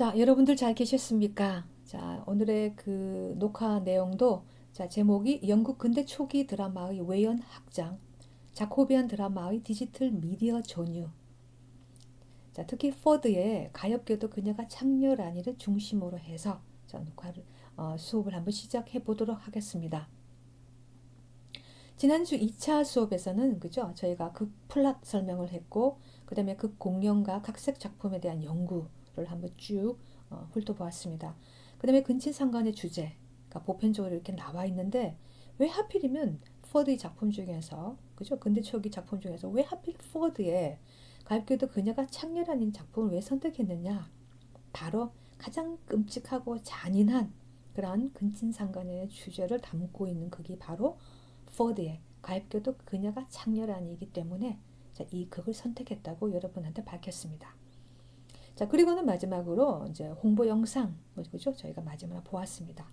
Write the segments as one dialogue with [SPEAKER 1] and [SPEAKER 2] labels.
[SPEAKER 1] 자, 여러분들 잘 계셨습니까? 자, 오늘의 그 녹화 내용도 자, 제목이 영국 근대 초기 드라마의 외연 확장, 자코비안 드라마의 디지털 미디어 전유. 자, 특히 포드의 가엾게도 그녀가 창녀라니를 중심으로 해서 자, 수업을 한번 시작해 보도록 하겠습니다. 지난주 2차 수업에서는 그죠? 저희가 극 플롯 설명을 했고, 그다음에 극 공연과 각색 작품에 대한 연구를 한번 쭉 훑어보았습니다. 그다음에 근친상간의 주제가 보편적으로 이렇게 나와 있는데 왜 하필이면 포드의 작품 중에서 그죠? 근대 초기 작품 중에서 왜 하필 포드의 가엾게도 그녀가 창녀라는 작품을 왜 선택했느냐? 바로 가장 끔찍하고 잔인한 그러한 근친상간의 주제를 담고 있는 극이 바로 포드의 가엾게도 그녀가 창녀란이기 때문에 이 극을 선택했다고 여러분한테 밝혔습니다. 자, 그리고는 마지막으로 이제 홍보 영상, 그죠? 저희가 마지막으로 보았습니다.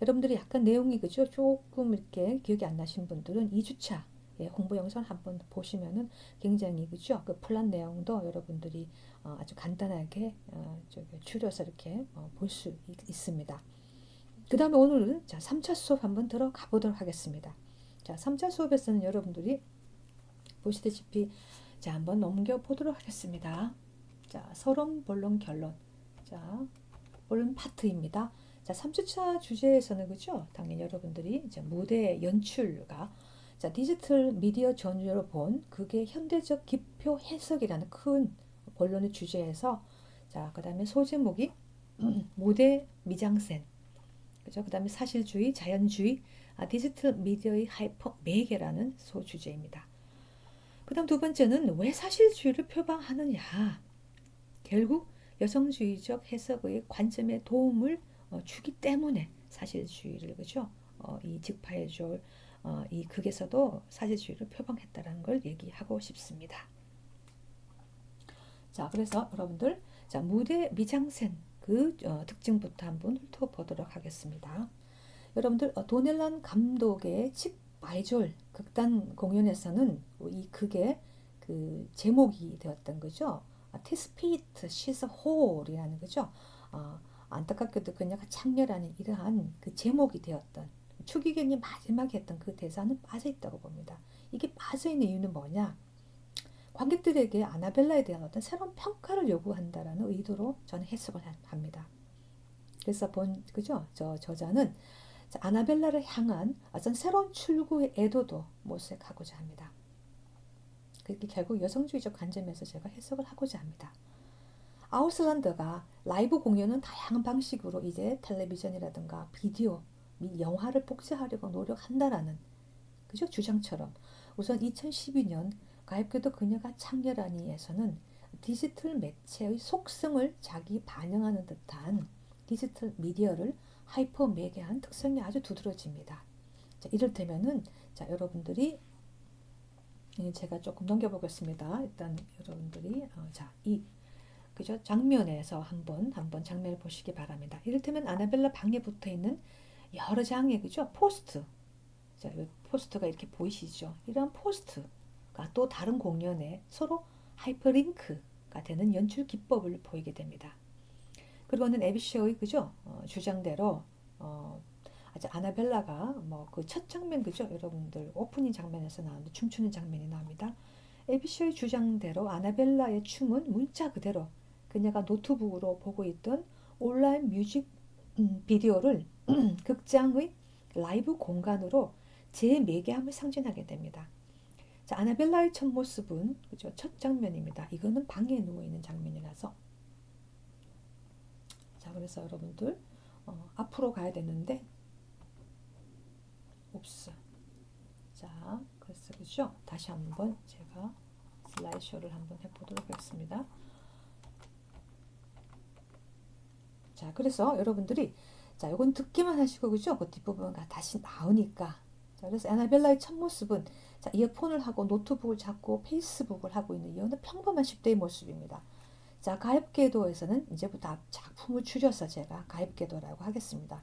[SPEAKER 1] 여러분들이 약간 내용이 그죠? 조금 이렇게 기억이 안 나신 분들은 2주차 홍보 영상 한번 보시면은 굉장히 그죠? 그 플랜 내용도 여러분들이 아주 간단하게 줄여서 이렇게 볼 수 있습니다. 그 다음에 오늘은 자, 3차 수업 한번 들어가 보도록 하겠습니다. 자, 3차 수업에서는 여러분들이 보시다시피 자, 한번 넘겨 보도록 하겠습니다. 자, 서론, 본론, 결론. 자, 본론 파트입니다. 자, 3주차 주제에서는 그죠? 당연히 여러분들이 이제 무대 연출과 자, 디지털 미디어 전유로 본 그게 현대적 기표 해석이라는 큰 본론의 주제에서 자, 그다음에 소제목이 무대 미장센 그죠? 그 다음에 사실주의, 자연주의, 디지털 미디어의 하이퍼 매개라는 소주제입니다. 그 다음 두 번째는 왜 사실주의를 표방하느냐. 결국 여성주의적 해석의 관점에 도움을 주기 때문에 사실주의를 그죠? 이 직파해줄 이 극에서도 사실주의를 표방했다는 걸 얘기하고 싶습니다. 자, 그래서 여러분들 자, 무대 미장센 그 특징부터 한번 훑어보도록 하겠습니다. 여러분들 도넬란 감독의 칙 바이졸 극단 공연에서는 이 극의 그 제목이 되었던 거죠. 티스피트 시스 홀이라는 거죠. 안타깝게도 그녀가 창녀라는 이러한 그 제목이 되었던 추기경이 마지막에 했던 그 대사는 빠져 있다고 봅니다. 이게 빠져 있는 이유는 뭐냐? 관객들에게 아나벨라에 대한 어떤 새로운 평가를 요구한다라는 의도로 저는 해석을 합니다. 그래서 그죠? 저 저자는 아나벨라를 향한 어떤 새로운 출구의 애도도 모색하고자 합니다. 그렇게 결국 여성주의적 관점에서 제가 해석을 하고자 합니다. 아우슬란더가 라이브 공연은 다양한 방식으로 이제 텔레비전이라든가 비디오, 영화를 복제하려고 노력한다라는 그죠? 주장처럼 우선 2012년 가엾게도 그녀가 창녀라니에서는 디지털 매체의 속성을 자기 반영하는 듯한 디지털 미디어를 하이퍼 매개한 특성이 아주 두드러집니다. 자, 이를테면은 자, 여러분들이 제가 조금 넘겨보겠습니다. 일단 여러분들이 자, 이 그죠? 장면에서 한번 장면을 보시기 바랍니다. 이를테면 아나벨라 방에 붙어 있는 여러 장의 그죠? 포스트. 자, 포스트가 이렇게 보이시죠? 이러한 포스트가 또 다른 공연에 서로 하이퍼링크가 되는 연출 기법을 보이게 됩니다. 그리고는 에비셔의 그죠? 주장대로 아주 아나벨라가 뭐 그 첫 장면 그죠? 여러분들 오프닝 장면에서 나오는데 춤추는 장면이 나옵니다. 에비셔의 주장대로 아나벨라의 춤은 문자 그대로 그녀가 노트북으로 보고 있던 온라인 뮤직 비디오를 극장의 라이브 공간으로 재매개함을 상징하게 됩니다. 자, 아나벨라의 첫 모습은 그죠? 첫 장면입니다. 이거는 방에 누워 있는 장면이라서 자, 그래서 여러분들 앞으로 가야 되는데 옵스. 자, 그래서 그죠? 다시 한번 제가 슬라이드쇼를 한번 해보도록 하겠습니다. 자, 그래서 여러분들이 자, 이건 듣기만 하시고 그죠? 그 뒷부분가 다시 나오니까. 자, 그래서 아나벨라의 첫 모습은 자, 이어폰을 하고 노트북을 잡고 페이스북을 하고 있는 이거는 평범한 10대의 모습입니다. 자, 가입궤도에서는 이제부터 작품을 줄여서 제가 가입궤도라고 하겠습니다.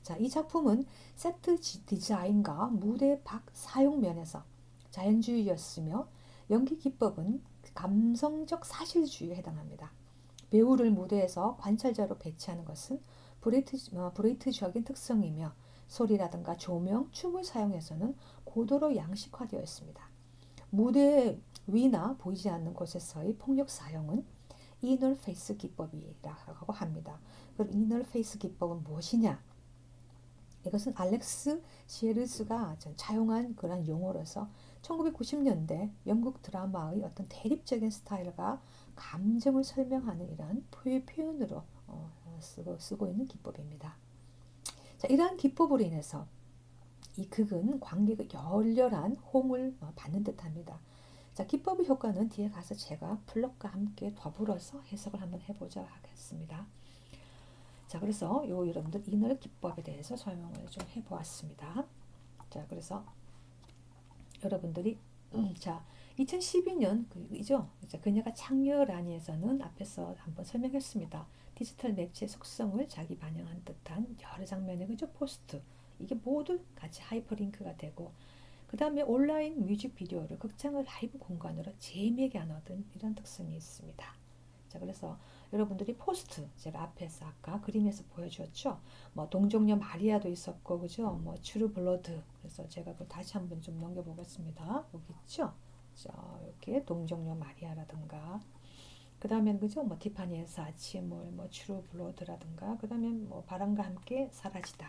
[SPEAKER 1] 자, 이 작품은 세트 디자인과 무대 박 사용 면에서 자연주의였으며 연기 기법은 감성적 사실주의에 해당합니다. 배우를 무대에서 관찰자로 배치하는 것은 브레이트적인 특성이며 소리라든가 조명, 춤을 사용해서는 고도로 양식화되어 있습니다. 무대 위나 보이지 않는 곳에서의 폭력 사용은 이널페이스 기법이라고 합니다. 그럼 이널페이스 기법은 무엇이냐? 이것은 알렉스 시에르스가 차용한 그런 용어로서 1990년대 영국 드라마의 어떤 대립적인 스타일과 감정을 설명하는 이런 표현으로 쓰고 있는 기법입니다. 자, 이러한 기법으로 인해서 이 극은 관객의 열렬한 호응을 받는 듯합니다. 자, 기법의 효과는 뒤에 가서 제가 플롯과 함께 더불어서 해석을 한번 해보자 하겠습니다. 자, 그래서 여러분들 이널 기법에 대해서 설명을 좀 해보았습니다. 자, 그래서 여러분들이 자, 2012년 그죠? 그녀가 창녀라니에서는 앞에서 한번 설명했습니다. 디지털 매체의 속성을 자기 반영한 듯한 여러 장면의 그죠? 포스트 이게 모두 같이 하이퍼링크가 되고 그 다음에 온라인 뮤직비디오를 극장을 라이브 공간으로 재미있게 얻은 이런 특성이 있습니다. 자, 그래서 여러분들이 포스트 제가 앞에서 아까 그림에서 보여주었죠. 뭐 동정녀 마리아도 있었고 그죠? 뭐 트루 블러드. 그래서 제가 그걸 다시 한번 좀 넘겨보겠습니다. 여기 있죠? 자, 이렇게 동정녀 마리아라든가 그 다음엔 그죠? 뭐 티파니에서 아침을 뭐 트루 블러드라든가 그 다음엔 뭐 바람과 함께 사라지다.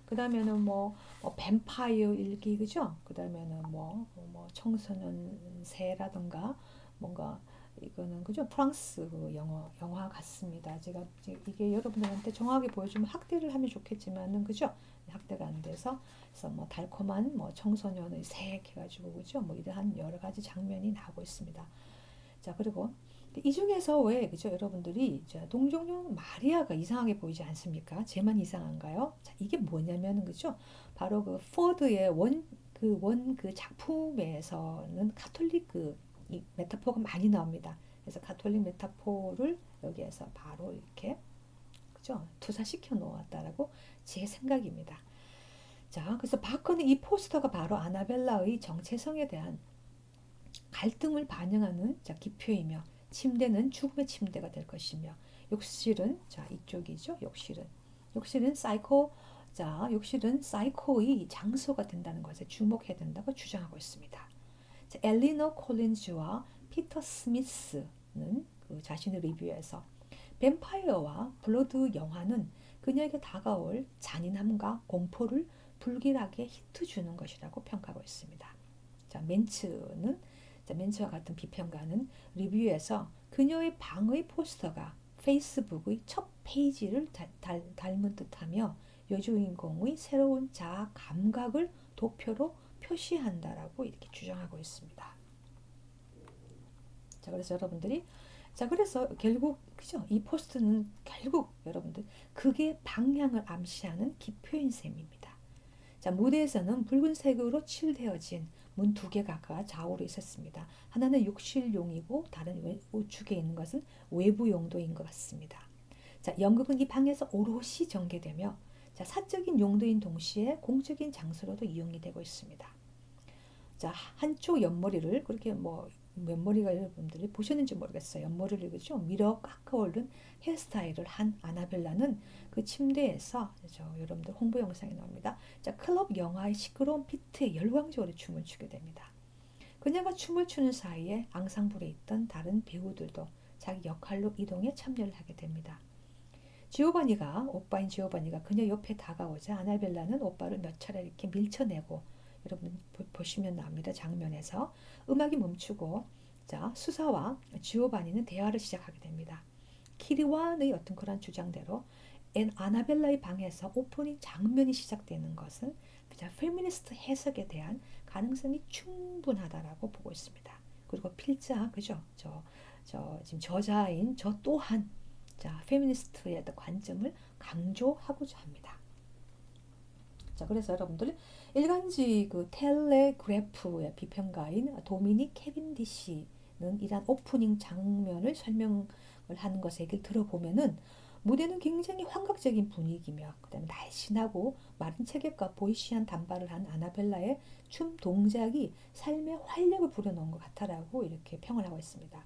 [SPEAKER 1] 그 다음에는 뭐 뱀파이어 일기 그죠? 그 다음에는 뭐 청소년 새라든가 뭔가 이거는 그죠? 프랑스 그 영화 같습니다. 제가 이게 여러분들한테 정확하게 보여주면 학대를 하면 좋겠지만은 그죠? 학대가 안 돼서 그래서 뭐 달콤한 뭐 청소년의 색 해가지고 그죠? 뭐 이러한 여러 가지 장면이 나오고 있습니다. 자, 그리고 이 중에서 왜 그죠? 여러분들이 동정녀 마리아가 이상하게 보이지 않습니까? 쟤만 이상한가요? 자, 이게 뭐냐면은 그죠? 바로 그 포드의 그 작품에서는 카톨릭 이 메타포가 많이 나옵니다. 그래서 가톨릭 메타포를 여기에서 바로 이렇게 그죠? 투사시켜 놓았다라고 제 생각입니다. 자, 그래서 바커는 이 포스터가 바로 아나벨라의 정체성에 대한 갈등을 반영하는 기표이며 침대는 죽음의 침대가 될 것이며 욕실은 자 이쪽이죠. 욕실은 욕실은 사이코의 장소가 된다는 것에 주목해야 된다고 주장하고 있습니다. 자, 엘리너 콜린즈와 피터 스미스는 그 자신의 리뷰에서 뱀파이어와 블러드 영화는 그녀에게 다가올 잔인함과 공포를 불길하게 히트 주는 것이라고 평가하고 있습니다. 자, 멘츠와 같은 비평가는 리뷰에서 그녀의 방의 포스터가 페이스북의 첫 페이지를 닮은 듯하며 여주인공의 새로운 자아 감각을 도표로 표시한다라고 이렇게 주장하고 있습니다. 자, 그래서 여러분들이 그래서 결국 그죠? 이 포스트는 결국 여러분들 극의 방향을 암시하는 기표인 셈입니다. 자, 무대에서는 붉은색으로 칠되어진 문 두 개가 좌우로 있었습니다. 하나는 욕실용이고 다른 우측에 있는 것은 외부 용도인 것 같습니다. 자, 연극은 이 방에서 오롯이 전개되며 사적인 용도인 동시에 공적인 장소로도 이용이 되고 있습니다. 자, 한쪽 옆머리를 그렇게 옆머리가 여러분들이 보셨는지 모르겠어요. 옆머리를 그죠? 밀어 깎아 올린 헤어스타일을 한 아나벨라는 그 침대에서 여러분들 홍보 영상이 나옵니다. 자, 클럽 영화의 시끄러운 비트에 열광적으로 춤을 추게 됩니다. 그녀가 춤을 추는 사이에 앙상블에 있던 다른 배우들도 자기 역할로 이동에 참여를 하게 됩니다. 오빠인 지오바니가 그녀 옆에 다가오자 아나벨라는 오빠를 몇 차례 이렇게 밀쳐내고 여러분 보시면 나옵니다. 장면에서 음악이 멈추고 자, 수사와 지오바니는 대화를 시작하게 됩니다. 키리완의 어떤 그런 주장대로 아나벨라의 방에서 오프닝 장면이 시작되는 것은 그냥 페미니스트 해석에 대한 가능성이 충분하다라고 보고 있습니다. 그리고 필자 그죠? 지금 저자인 저 또한 페미니스트의 관점을 강조하고자 합니다. 자, 그래서 여러분들 일간지 그 텔레그래프의 비평가인 도미닉 캐빈디시는 이러한 오프닝 장면을 설명을 하는 것을 얘기를 들어보면은 무대는 굉장히 환각적인 분위기며 그다음에 날씬하고 마른 체격과 보이시한 단발을 한 아나벨라의 춤 동작이 삶의 활력을 불어넣은 것 같다라고 이렇게 평을 하고 있습니다.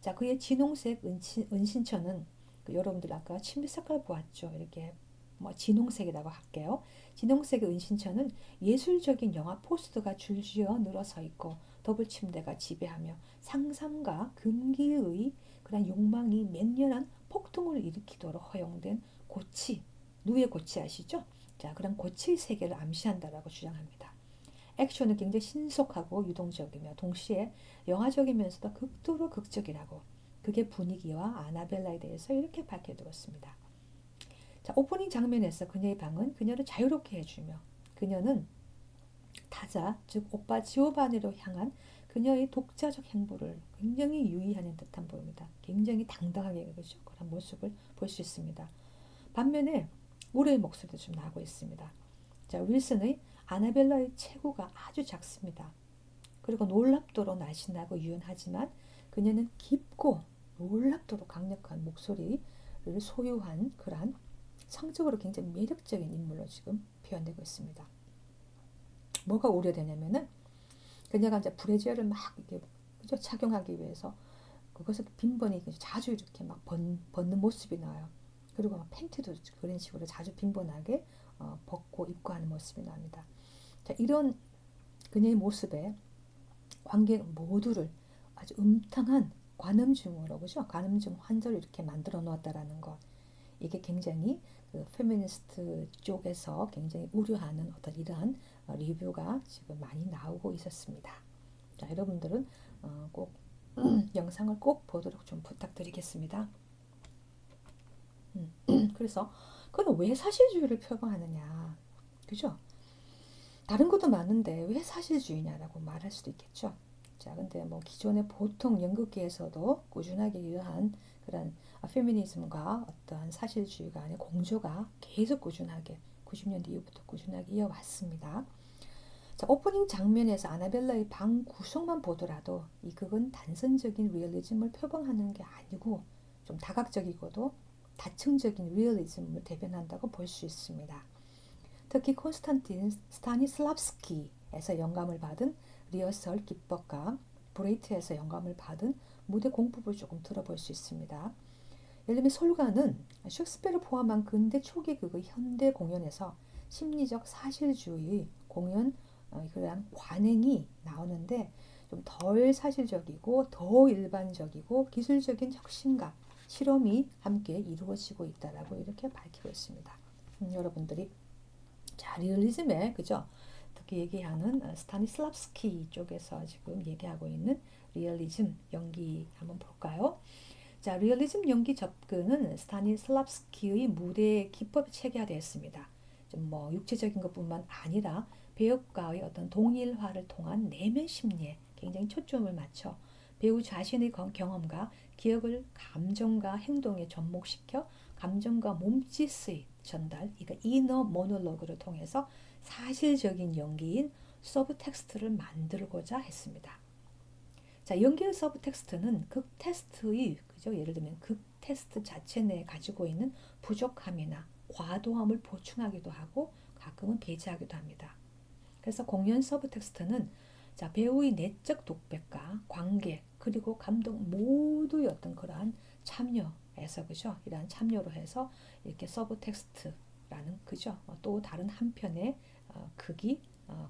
[SPEAKER 1] 자, 그의 진홍색 은신처는 여러분들 아까 침대 색깔 보았죠? 이렇게 뭐 진홍색이라고 할게요. 진홍색의 은신처는 예술적인 영화 포스터가 줄지어 늘어서 있고 더블 침대가 지배하며 상상과 금기의 그런 욕망이 맹렬한 폭동을 일으키도록 허용된 고치, 누의 고치 아시죠? 자, 그런 고치의 세계를 암시한다라고 주장합니다. 액션은 굉장히 신속하고 유동적이며 동시에 영화적이면서도 극도로 극적이라고 그게 분위기와 아나벨라에 대해서 이렇게 밝혀두었습니다. 자, 오프닝 장면에서 그녀의 방은 그녀를 자유롭게 해주며 그녀는 타자, 즉 오빠 지오바니로 향한 그녀의 독자적 행보를 굉장히 유의하는 듯한 보입니다. 굉장히 당당하게 그렇죠? 그런 모습을 볼 수 있습니다. 반면에 우레의 목소리도 좀 나고 있습니다. 자, 윌슨의 아나벨라의 체구가 아주 작습니다. 그리고 놀랍도록 날씬하고 유연하지만 그녀는 깊고 놀랍도록 강력한 목소리를 소유한 그러한 성적으로 굉장히 매력적인 인물로 지금 표현되고 있습니다. 뭐가 우려되냐면은 그녀가 이제 브래지어를 막 이렇게 그죠? 착용하기 위해서 그것을 빈번히 자주 이렇게 막 벗는 모습이 나와요. 그리고 막 팬티도 그런 식으로 자주 빈번하게 벗고 입고 하는 모습이 나옵니다. 자, 이런 그녀의 모습에 관객 모두를 아주 음탕한 관음증으로 그죠? 관음증 환자를 이렇게 만들어 놓았다라는 것. 이게 굉장히 그 페미니스트 쪽에서 굉장히 우려하는 어떤 이러한 리뷰가 지금 많이 나오고 있었습니다. 자, 여러분들은 꼭 영상을 꼭 보도록 좀 부탁드리겠습니다. 그래서 그는 왜 사실주의를 표방하느냐, 그죠? 다른 것도 많은데 왜 사실주의냐라고 말할 수도 있겠죠. 자, 근데 뭐 기존의 보통 연극계에서도 꾸준하게 이러한 그런 페미니즘과 어떠한 사실주의 간의 공조가 계속 꾸준하게 90년대 이후부터 꾸준하게 이어왔습니다. 자, 오프닝 장면에서 아나벨라의 방 구성만 보더라도 이 극은 단선적인 리얼리즘을 표방하는 게 아니고 좀 다각적이고도 다층적인 리얼리즘을 대변한다고 볼 수 있습니다. 특히 콘스탄틴 스타니슬랍스키에서 영감을 받은 리허설 기법과 브레이트에서 영감을 받은 무대 공법을 조금 들어볼 수 있습니다. 예를 들면 솔가는 셰익스피어를 포함한 근대 초기 극의 현대 공연에서 심리적 사실주의 공연 그러한 관행이 나오는데 좀 덜 사실적이고 더 일반적이고 기술적인 혁신과 실험이 함께 이루어지고 있다라고 이렇게 밝히고 있습니다. 여러분들이 자, 리얼리즘에 그죠? 특히 얘기하는 스타니슬랍스키 쪽에서 지금 얘기하고 있는 리얼리즘 연기 한번 볼까요? 자, 리얼리즘 연기 접근은 스타니슬랍스키의 무대 기법이 체계화되었습니다. 좀 뭐 육체적인 것뿐만 아니라 배역과의 어떤 동일화를 통한 내면 심리에 굉장히 초점을 맞춰 배우 자신의 경험과 기억을 감정과 행동에 접목시켜 감정과 몸짓의 전달, 그러니까 이너 모놀로그를 통해서 사실적인 연기인 서브텍스트를 만들고자 했습니다. 자, 연기의 서브텍스트는 극 테스트의 그죠? 예를 들면 극 테스트 자체 내에 가지고 있는 부족함이나 과도함을 보충하기도 하고 가끔은 배제하기도 합니다. 그래서 공연 서브텍스트는 자, 배우의 내적 독백과 관객 그리고 감독 모두의 어떤 그러한 참여에서 그죠? 이러한 참여로 해서 이렇게 서브텍스트라는 그죠? 또 다른 한편의 극이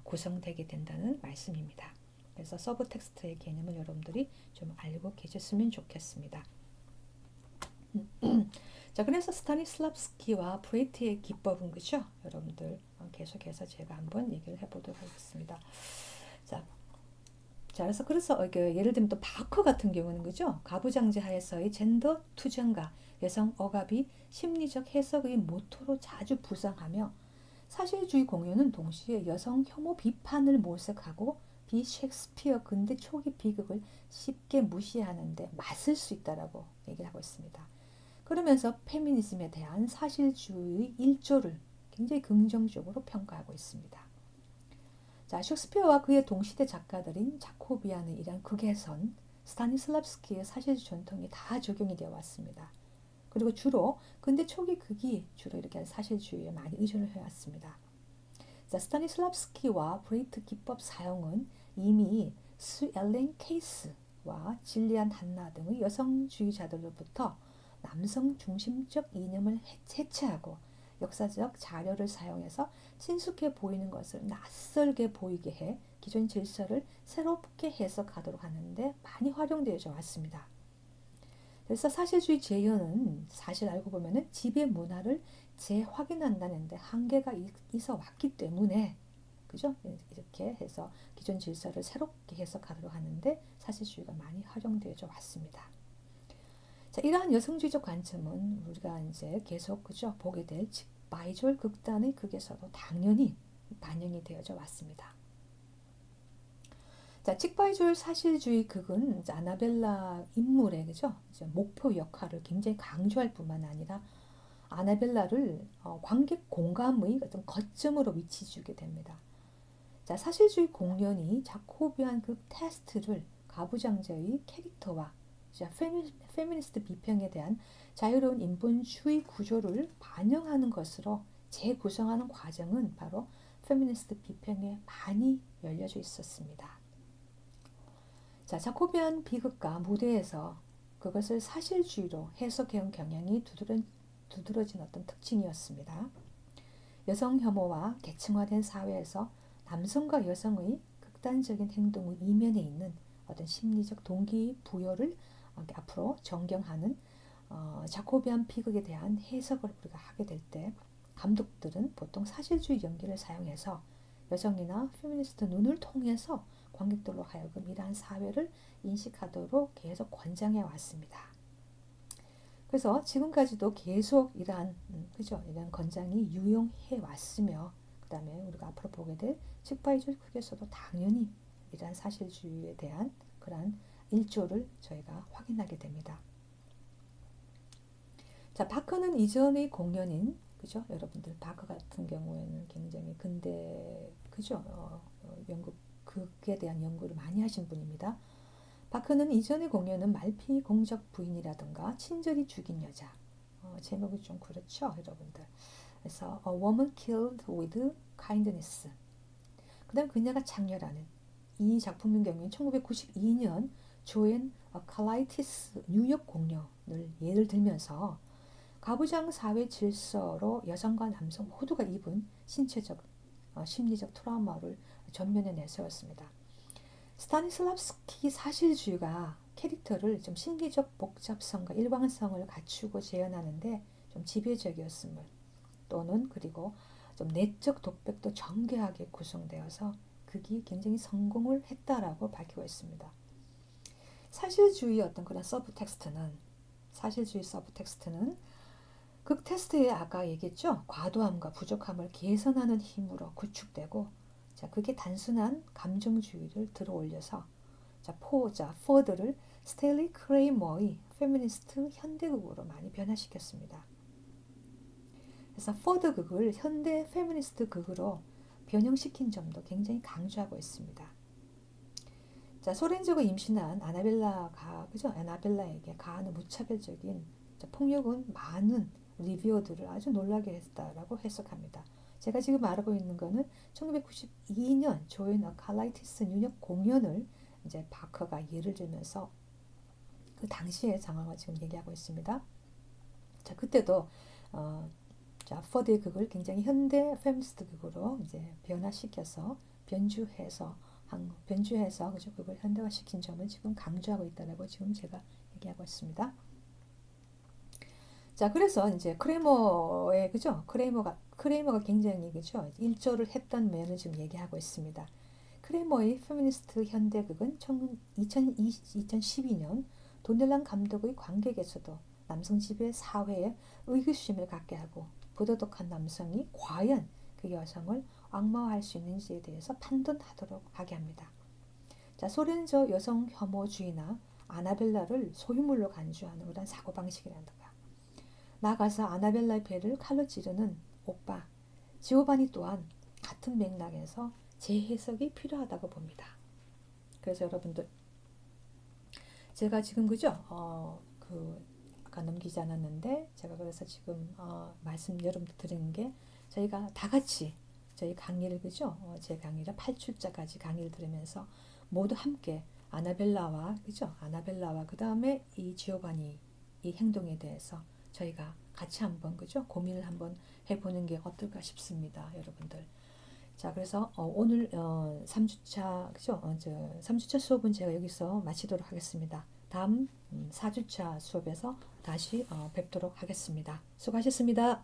[SPEAKER 1] 구성되게 된다는 말씀입니다. 그래서 서브텍스트의 개념을 여러분들이 좀 알고 계셨으면 좋겠습니다. 자, 그래서 스타니슬랍스키와 브레이트의 기법은 그죠? 여러분들 계속해서 제가 한번 얘기를 해보도록 하겠습니다. 자, 그래서 예를 들면 또 바커 같은 경우는 그죠? 가부장제 하에서의 젠더 투쟁과 여성 억압이 심리적 해석의 모토로 자주 부상하며 사실주의 공연은 동시에 여성 혐오 비판을 모색하고 비셰익스피어 근대 초기 비극을 쉽게 무시하는데 맞설 수 있다라고 얘기를 하고 있습니다. 그러면서 페미니즘에 대한 사실주의의 일조를 굉장히 긍정적으로 평가하고 있습니다. 자, 셰익스피어와 그의 동시대 작가들인 자코비안의 이러한 극에선 스타니슬랍스키의 사실주의 전통이 다 적용이 되어 왔습니다. 그리고 주로 근대 초기 극이 주로 이렇게 사실주의에 많이 의존을 해왔습니다. 자, 스타니슬랍스키와 브레이트 기법 사용은 이미 수 엘렌 케이스 질리안 한나 등의 여성주의자들로부터 남성 중심적 이념을 해체하고 역사적 자료를 사용해서 친숙해 보이는 것을 낯설게 보이게 해 기존 질서를 새롭게 해석하도록 하는데 많이 활용되어져 왔습니다. 그래서 사실주의 재현은 사실 알고 보면은 지배 문화를 재확인한다는데 한계가 있어 왔기 때문에 그죠? 이렇게 해서 기존 질서를 새롭게 해석하도록 하는데 사실주의가 많이 활용되어져 왔습니다. 자, 이러한 여성주의적 관점은 우리가 이제 계속 그죠? 보게 될 바이졸 극단의 극에서도 당연히 반영이 되어져 왔습니다. 자, 칙바이졸 사실주의 극은 아나벨라 인물의 그죠? 목표 역할을 굉장히 강조할 뿐만 아니라 아나벨라를 관객 공감의 어떤 거점으로 위치해주게 됩니다. 자, 사실주의 공연이 자코비안 그 테스트를 가부장제의 캐릭터와 페미니스트 비평에 대한 자유로운 인본주의 구조를 반영하는 것으로 재구성하는 과정은 바로 페미니스트 비평에 많이 열려져 있었습니다. 자, 자코비안 비극가 무대에서 그것을 사실주의로 해석해온 경향이 두드러진 어떤 특징이었습니다. 여성 혐오와 계층화된 사회에서 남성과 여성의 극단적인 행동의 이면에 있는 어떤 심리적 동기부여를 앞으로 전경하는 자코비안 비극에 대한 해석을 우리가 하게 될 때 감독들은 보통 사실주의 연기를 사용해서 여성이나 페미니스트 눈을 통해서 관객들로 하여금 이러한 사회를 인식하도록 계속 권장해 왔습니다. 그래서 지금까지도 계속 이러한 그죠? 이러한 권장이 유용해 왔으며 그다음에 우리가 앞으로 보게 될 칙바이졸 극에서도 당연히 이러한 사실주의에 대한 그러한 일조를 저희가 확인하게 됩니다. 자, 바크는 이전의 공연인 그죠? 여러분들 바크 같은 경우에는 굉장히 근대 그죠? 연극 극에 대한 연구를 많이 하신 분입니다. 바크는 이전의 공연은 말피 공적 부인이라든가 친절히 죽인 여자 제목이 좀 그렇죠, 여러분들. 그래서 A Woman Killed with Kindness. 그다음 그녀가 장렬하는 이 작품의 경우에 1992년 조앤 칼라이티스 뉴욕 공연을 예를 들면서 가부장 사회 질서로 여성과 남성 모두가 입은 신체적, 심리적 트라우마를 전면에 내세웠습니다. 스타니슬랍스키 사실주의가 캐릭터를 좀 심리적 복잡성과 일관성을 갖추고 재현하는데 좀 지배적이었음을 또는 그리고 좀 내적 독백도 정교하게 구성되어서 극이 굉장히 성공을 했다라고 밝히고 있습니다. 사실주의 어떤 그런 사실주의 서브텍스트는 극 테스트에 아까 얘기했죠. 과도함과 부족함을 개선하는 힘으로 구축되고 자, 그게 단순한 감정주의를 들어올려서 포드를 스텔리 크레이머의 페미니스트 현대극으로 많이 변화시켰습니다. 그래서 포드 극을 현대 페미니스트 극으로 변형시킨 점도 굉장히 강조하고 있습니다. 자, 소렌저가 임신한 아나벨라에게 가하는 무차별적인 폭력은 많은 리뷰어들을 아주 놀라게 했다라고 해석합니다. 제가 지금 말하고 있는 거는 1992년 조앤 칼라이티스 뉴욕 공연을 이제 바커가 예를 들면서 그 당시의 상황을 지금 얘기하고 있습니다. 자, 그때도 포드의 극을 굉장히 현대 페미니스트 극으로 이제 변화시켜서 변주해서 그죠? 그걸 현대화시킨 점을 지금 강조하고 있다라고 지금 제가 얘기하고 있습니다. 자, 그래서 이제 크레이머가 굉장히 그죠? 일조를 했던 면을 지금 얘기하고 있습니다. 크레이머의 페미니스트 현대극은 2012년 도넬란 감독의 관객에서도 남성 지배 사회에 의구심을 갖게 하고 부도덕한 남성이 과연 그 여성을 악마화할 수 있는지에 대해서 판단하도록 하게 합니다. 자, 소렌저 여성 혐오주의나 아나벨라를 소유물로 간주하는 그런 사고방식이란가. 나아가서 아나벨라의 배를 칼로 찌르는 오빠 지오바니 또한 같은 맥락에서 재해석이 필요하다고 봅니다. 그래서 여러분들 제가 지금 그죠? 아까 넘기지 않았는데 제가 그래서 지금 말씀 여러분들 드리는 게 저희가 다 같이 저희 강의를 그죠? 제 강의를 8주짜까지 강의를 들으면서 모두 함께 아나벨라와 그죠? 아나벨라와 그 다음에 이 지오바니 이 행동에 대해서 저희가 같이 한번 그죠? 고민을 한번 해보는 게 어떨까 싶습니다, 여러분들. 자, 그래서 오늘 3주차 그죠? 3주차 수업은 제가 여기서 마치도록 하겠습니다. 다음 4주차 수업에서 다시 뵙도록 하겠습니다. 수고하셨습니다.